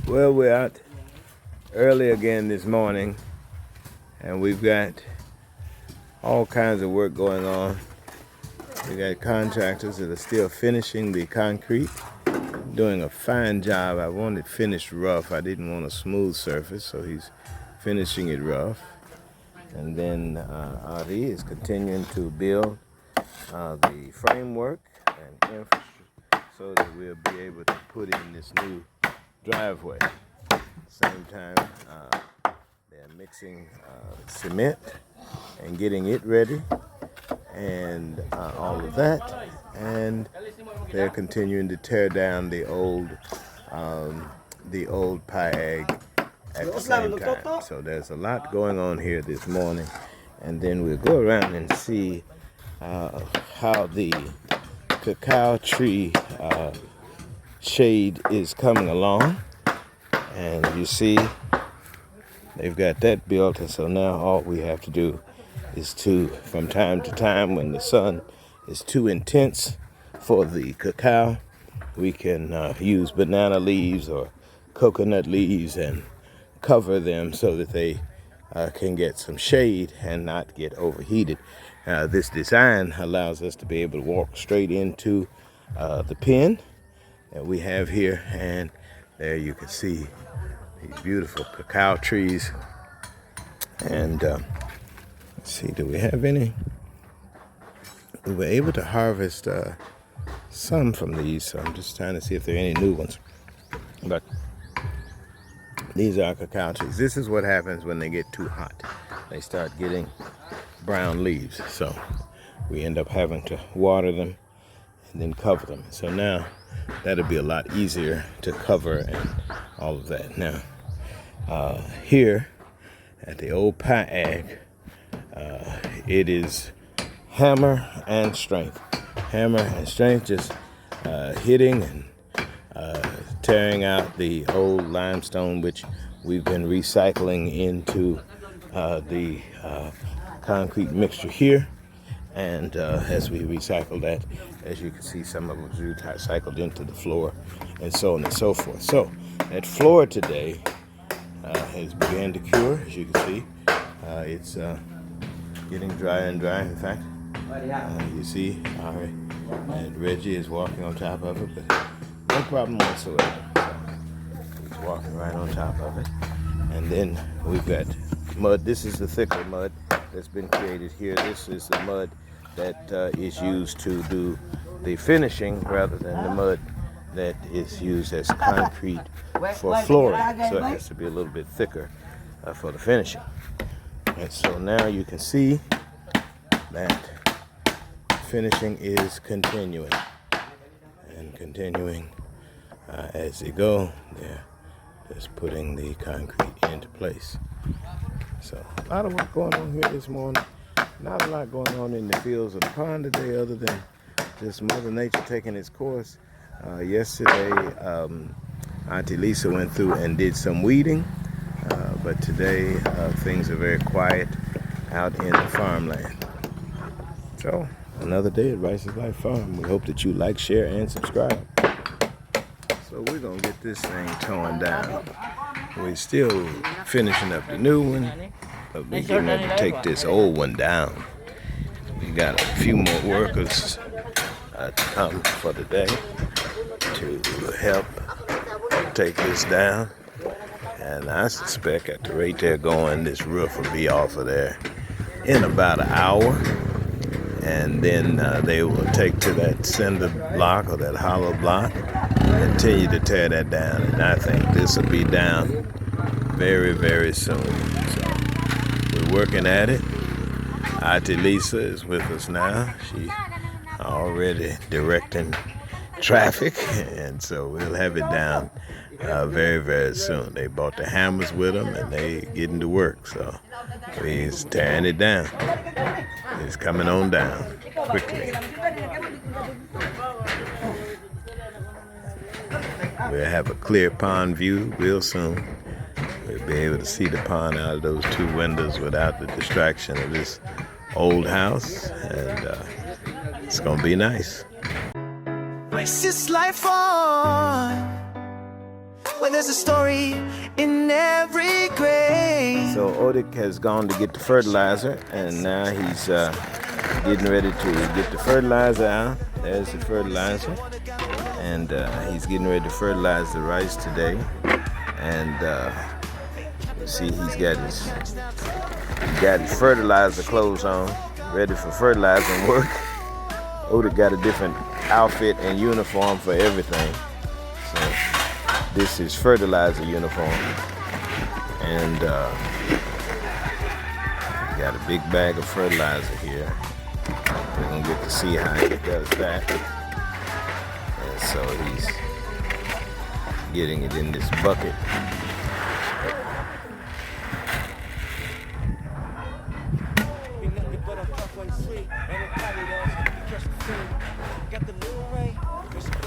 Well, we're out early again this morning, and we've got all kinds of work going on. We got contractors that are still finishing the concrete, doing a fine job. I wanted finished rough. I didn't want a smooth surface, so he's finishing it rough. And then Adi is continuing to build the framework and infrastructure so that we'll be able to put in this new driveway. At the same time, they're mixing cement and getting it ready and all of that. And they're continuing to tear down the old Piag at the same time. So there's a lot going on here this morning. And then we'll go around and see how the cacao tree shade is coming along. And you see they've got that built, and so now all we have to do is from time to time, when the sun is too intense for the cacao, we can use banana leaves or coconut leaves and cover them so that they can get some shade and not get overheated. This design allows us to be able to walk straight into the pen that we have here, and there you can see these beautiful cacao trees. And let's see, do we have any? We were able to harvest some from these, so I'm just trying to see if there are any new ones. But these are cacao trees. This is what happens when they get too hot. They start getting brown leaves. So we end up having to water them and then cover them. So now that'll be a lot easier to cover and all of that. Now, here at the old Piag, it is hammer and strength. Hammer and strength, just hitting and tearing out the old limestone, which we've been recycling into the concrete mixture here. And as we recycle that, as you can see, some of it was recycled into the floor and so on and so forth. So that floor today has begun to cure, as you can see. It's getting drier and drier. In fact, you see, and Reggie is walking on top of it, but no problem whatsoever. So he's walking right on top of it. And then we've got mud. This is the thicker mud that's been created here. This is the mud that is used to do the finishing rather than the mud that is used as concrete for flooring. So it has to be a little bit thicker for the finishing. And so now you can see that finishing is continuing and continuing as they go. They're just putting the concrete into place. So a lot of work going on here this morning. Not a lot going on in the fields of the pond today, other than just Mother Nature taking its course. Yesterday, Auntie Lisa went through and did some weeding, but today things are very quiet out in the farmland. So another day at Rice's Life Farm. We hope that you like, share, and subscribe. So we're gonna get this thing torn down. We're still finishing up the new one, but we're getting ready to take this old one down. We got a few more workers to come for the day to help take this down. And I suspect at the rate they're going, this roof will be off of there in about an hour. And then they will take to that cinder block or that hollow block, continue to tear that down. And I think this will be down very, very soon. So we're working at it. Auntie Lisa is with us now. She's already directing traffic, and so we'll have it down very, very soon. They bought the hammers with them, and they getting to work. So he's tearing it down. It's coming on down quickly. We'll have a clear pond view real soon. We'll be able to see the pond out of those two windows without the distraction of this old house, and it's gonna be nice. Race this life on. when there's a story in every grave. So Odik has gone to get the fertilizer, and now he's getting ready to get the fertilizer out. There's the fertilizer, and he's getting ready to fertilize the rice today. And you see, he's got his fertilizer clothes on, ready for fertilizing work. Odik got a different outfit and uniform for everything. So this is fertilizer uniform, and got a big bag of fertilizer here. We're gonna get to see how he does that. And so he's getting it in this bucket.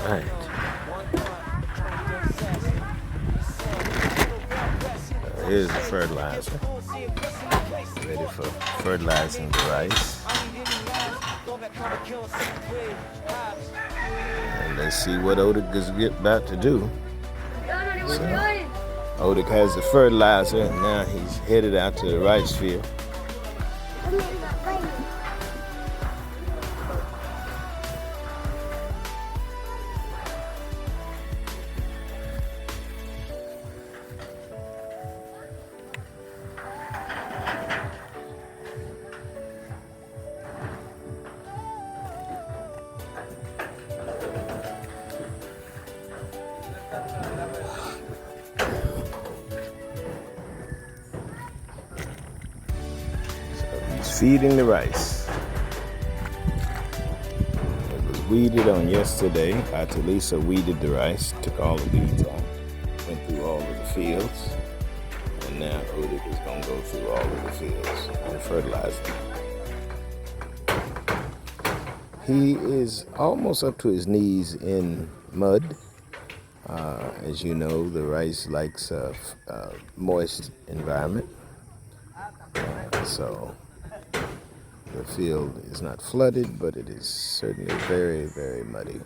Right. Here's the fertilizer. Ready for fertilizing the rice. And let's see what Odik is about to do. So, Odik has the fertilizer, and now he's headed out to the rice field. Feeding the rice. It was weeded on yesterday. Atalisa weeded the rice, took all the weeds out, went through all of the fields, and now Odik is going to go through all of the fields and fertilize them. He is almost up to his knees in mud. As you know, the rice likes a moist environment. So the field is not flooded, but it is certainly very, very muddy.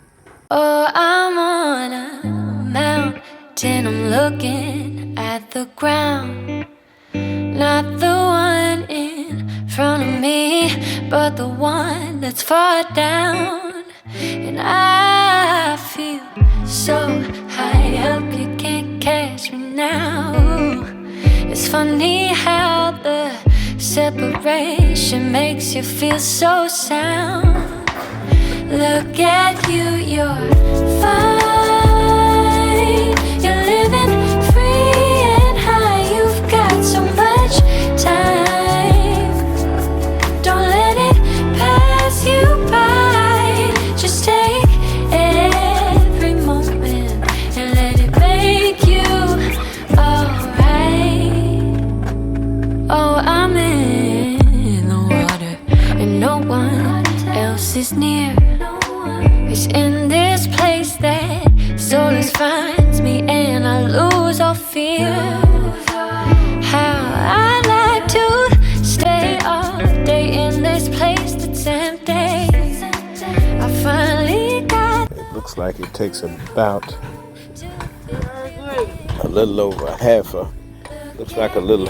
Oh, I'm on a mountain, I'm looking at the ground. Not the one in front of me, but the one that's far down. And I feel so high up, you can't catch me now. It's funny how the separation makes you feel so sound. Look at you, you're fine. You're living free and high. You've got so much time. Don't let it pass you by. Just take every moment and let it make you alright. Oh, I'm in the water and no one else is near. It's in this place that solace finds me and I lose all fear. How I like to stay all day in this place that's empty. I finally got. It looks like it takes about a little over a half a. Looks like a little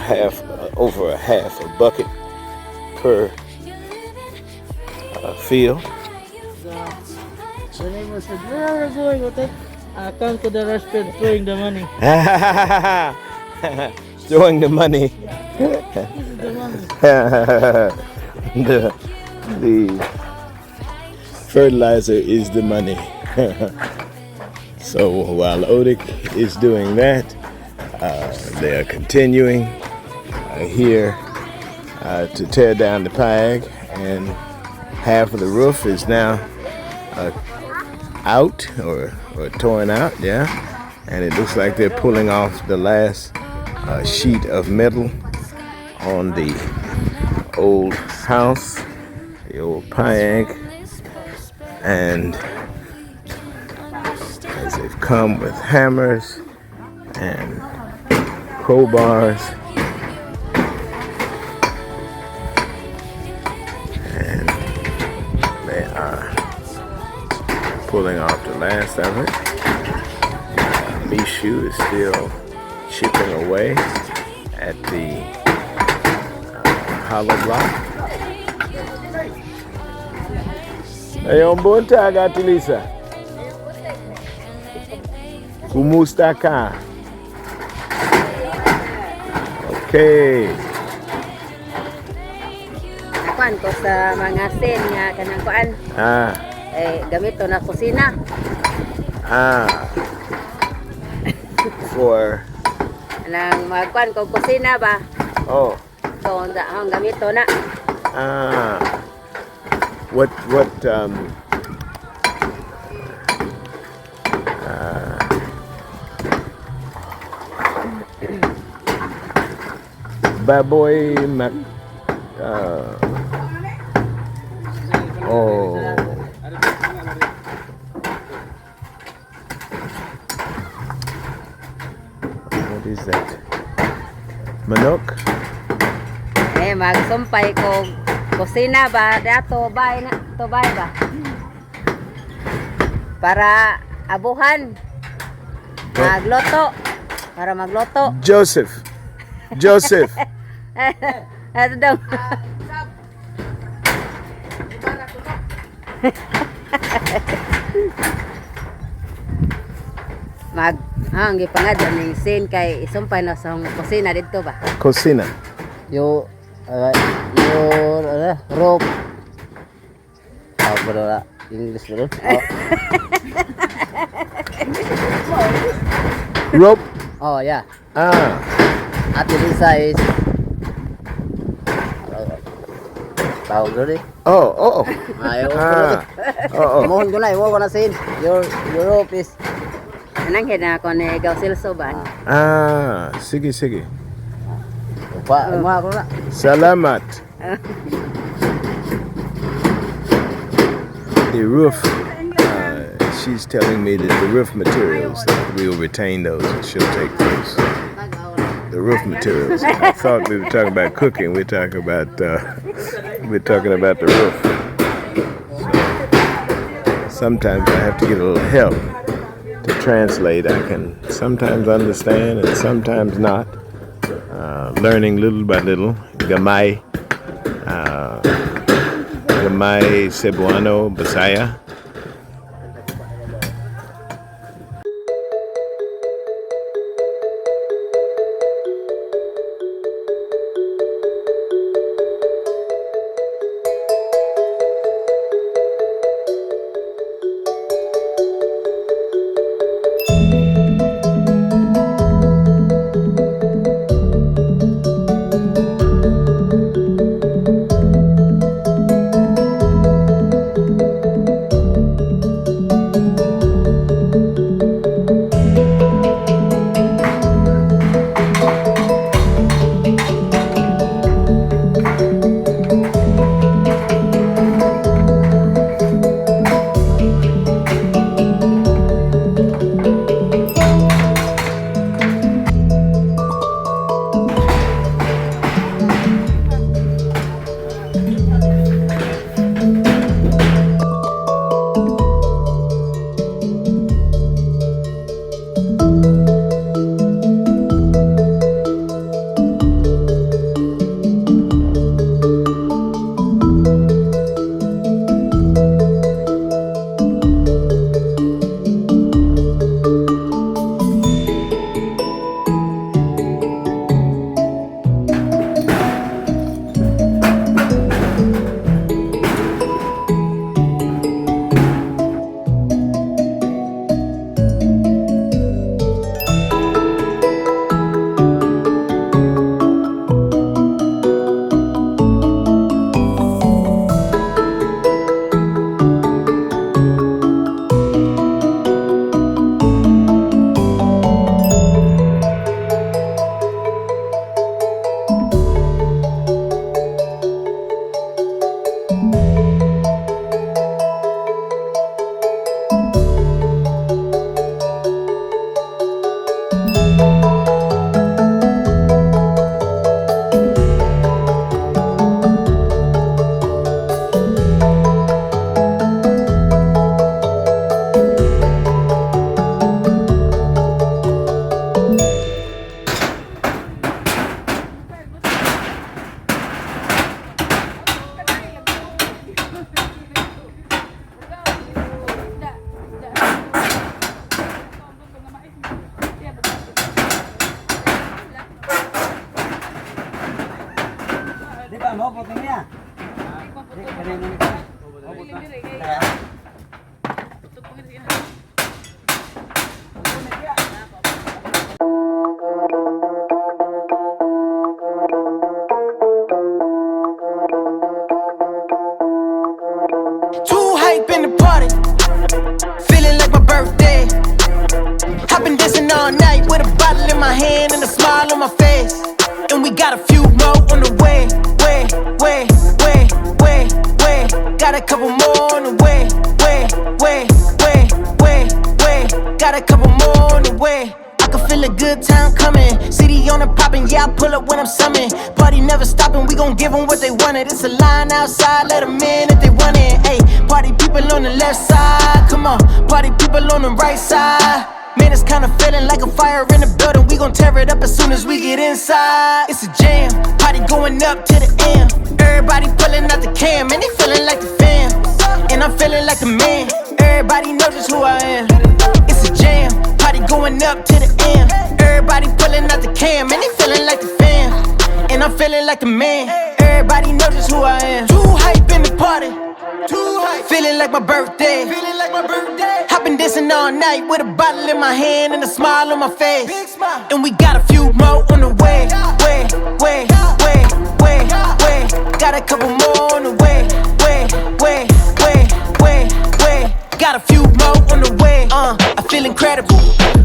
over a half a bucket per field. The neighbor said, "Where are we going with it?" I come to the restaurant throwing the money. Throwing the money. This is the money. the fertilizer is the money. So while Odik is doing that, they are continuing here to tear down the pag, and half of the roof is now out or torn out, yeah, and it looks like they're pulling off the last sheet of metal on the old house, the old pag, and as they've come with hammers and crowbars and they are pulling off the last of it. Mishu is still chipping away at the hollow block. Ayong bunta gatilisa. Kumusta ka? Okay. Kuan ko sa mga sen nga kanang kuan gamit to na kusina. For Nang magkuan ko kusina ba? oh So ang gamit to na. what baboy mac oh what is that? Manok? Magsumpay ko kusina ba? Dato bay na, to bay ba? Para abuhan. Magloto. Para magloto. Joseph. Ato daw. Ang gipangad ning sin kay isumpay na sa kusina dito ba? Cocina. Yo rope. Bro, English bro. Rope. Oh yeah. Ate Lisa is tawag doon eh. Oh. Ayaw Oo. Mohon ko na, iwo ko na sin. Your rope is Nang hina ko ni gaw silso ba? Sige. Mga ko na. Salamat. The roof, she's telling me that the roof materials, we'll retain those and she'll take those. The roof materials. I thought we were talking about cooking. We're talking about the roof. Sometimes I have to get a little help to translate. I can sometimes understand and sometimes not. Learning little by little. Gamay Cebuano, Bisaya. Too hype in the party, feeling like my birthday. I've been dancing all night with a bottle in my hand and a smile on my face. And we got a few more on the way, way. Got a couple more on the way, way. Got a couple more on the way. I can feel a good time coming. City on the poppin', yeah, I pull up when I'm summoned. Party never stopping, we gon' give them what they wanted. It's a line outside, let them in if they want it. Ayy, party people on the left side, come on. Party people on the right side. Man, it's kinda feeling like a fire in the building. We gon' tear it up as soon as we get inside. It's a jam, party going up to the end. Everybody pulling out the cam, and they feeling like the fam. And I'm feeling like the man. Everybody knows just who I am. It's a jam, party going up to the end. Everybody pulling out the cam, and they feeling like the fam. And I'm feeling like the man. Everybody knows just who I am. Too hype in the party. Too hype. Feeling like my birthday. Feeling like my birthday. I've been dancing all night with a bottle in my hand and a smile on my face. Big smile. And we got a few more on the way. Way. Got a couple more on the way. Way. Got a few more on the way. I feel incredible.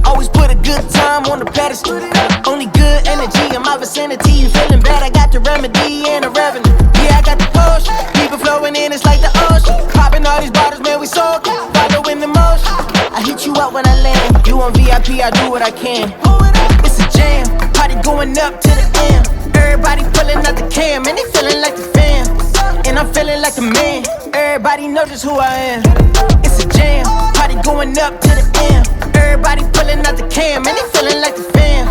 Always put a good time on the pedestal. Only good energy in my vicinity. You feeling bad? I got the remedy and the revenue. Yeah, I got the potion. People flowing in, it's like the ocean. Popping all these bottles, man, we soaking. Following the motion. I hit you up when I land. You on VIP, I do what I can. It's a jam, party going up to the end. Everybody pulling out the cam, and they feeling like the fam. And I'm feeling like the man. Everybody knows just who I am. It's a jam, party going up to the end. Everybody pulling out the cam, and they feeling like the fam.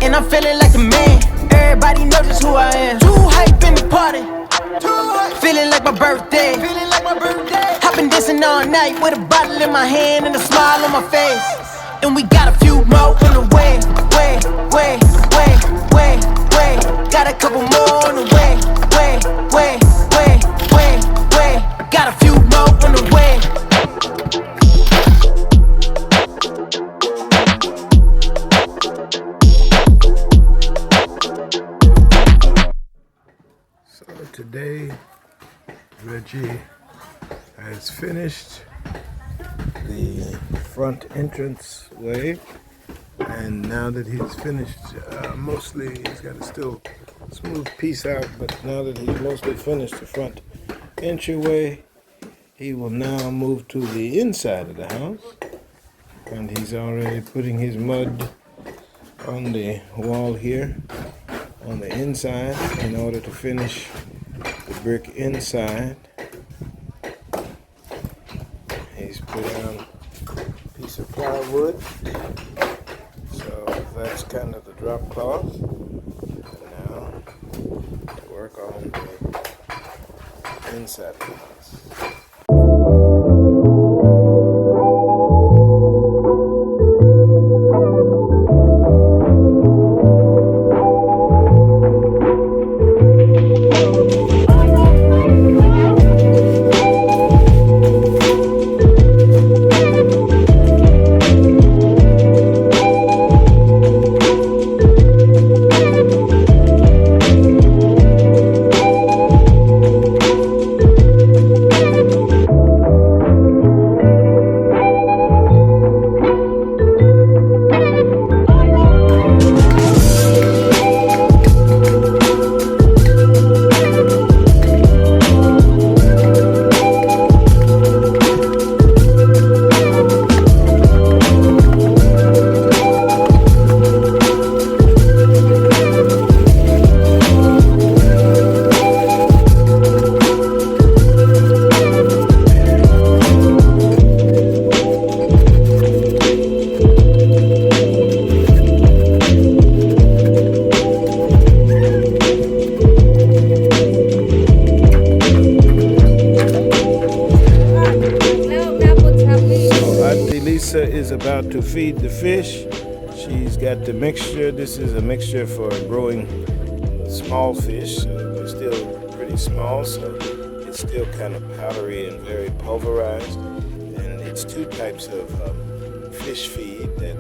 And I'm feeling like the man. Everybody knows just who I am. Too hype in the party. Feeling like my birthday. I've been dancing all night with a bottle in my hand and a smile on my face. And we got a few more on the way. Got a couple more on the way. Got a few more on the way. So today, Reggie has finished the front entrance way, and now that he's finished, mostly he's got to still smooth piece out, but now that he's mostly finished the front entryway, he will now move to the inside of the house, and he's already putting his mud on the wall here on the inside in order to finish the brick inside. He's put on a piece of plywood, so that's kind of the drop cloth. And now to work on the inside of the house. Is about to feed the fish. She's got the mixture. This is a mixture for growing small fish. They're still pretty small, so it's still kind of powdery and very pulverized. And it's two types of fish feed that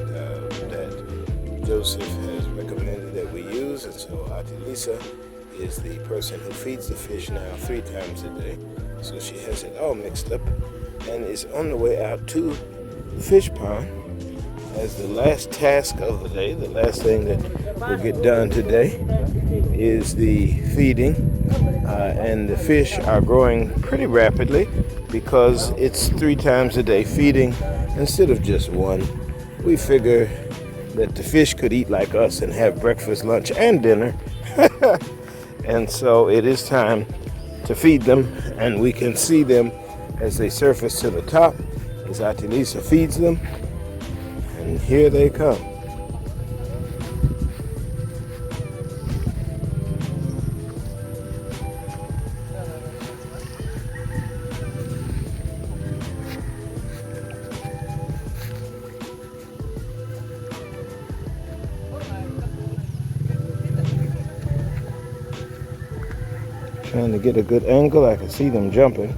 Joseph has recommended that we use, and so Auntie Lisa is the person who feeds the fish now 3 times a day. So she has it all mixed up and is on the way out to the fish pond as the last task of the day. The last thing that will get done today is the feeding, and the fish are growing pretty rapidly because it's 3 times a day feeding instead of just 1. We figure that the fish could eat like us and have breakfast, lunch, and dinner. And so it is time to feed them, and we can see them as they surface to the top as Auntie Lisa feeds them. And here they come. Trying to get a good angle, I can see them jumping.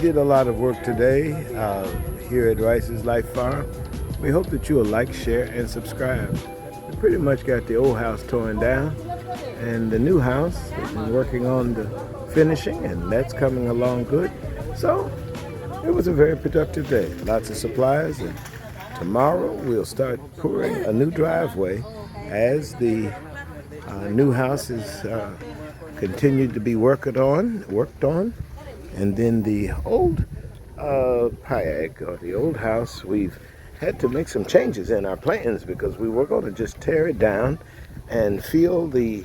A lot of work today here at Rice's Life Farm. We hope that you will like, share, and subscribe. We pretty much got the old house torn down, and the new house we've been working on the finishing, and that's coming along good. So it was a very productive day. Lots of supplies, and tomorrow we'll start pouring a new driveway as the new house is continued to be worked on. And then the old Piag, or the old house, we've had to make some changes in our plans because we were going to just tear it down and fill the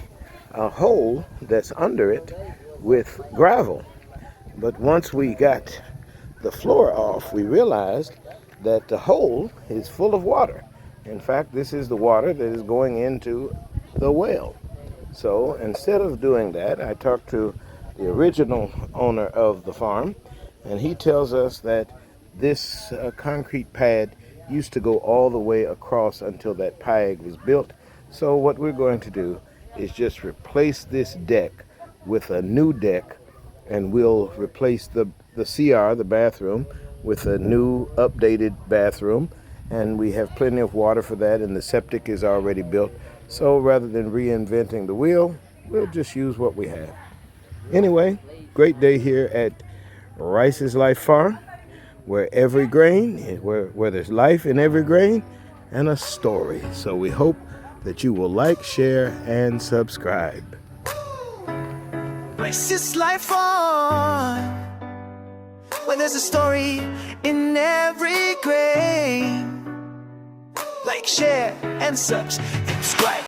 hole that's under it with gravel. But once we got the floor off, we realized that the hole is full of water. In fact, this is the water that is going into the well. So instead of doing that, I talked to the original owner of the farm, and he tells us that this concrete pad used to go all the way across until that piag was built. So what we're going to do is just replace this deck with a new deck, and we'll replace the CR, the bathroom, with a new updated bathroom, and we have plenty of water for that, and the septic is already built. So rather than reinventing the wheel, we'll just use what we have. Anyway, great day here at Rice's Life Farm, where every grain, where there's life in every grain and a story. So we hope that you will like, share, and subscribe. Rice's Life Farm, where there's a story in every grain. Like, share, and subscribe.